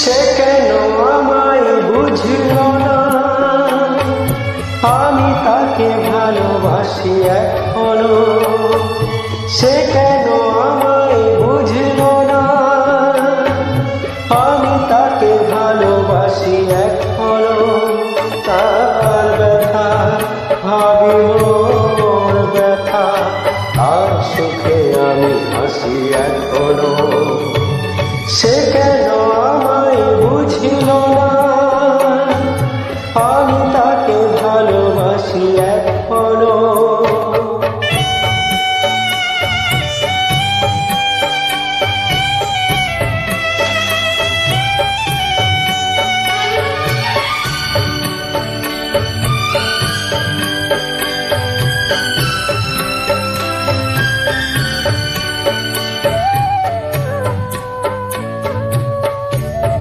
সে কেন আমায় বুঝল না, আমি তাকে ভালোবাসি এখনো। সে কেন আমায় বুঝল না, আমি তাকে ভালোবাসি এখনো। তার ব্যথা ভাবি মোর ব্যথা, তার সুখে আমি হাসি এখনো। সে কেন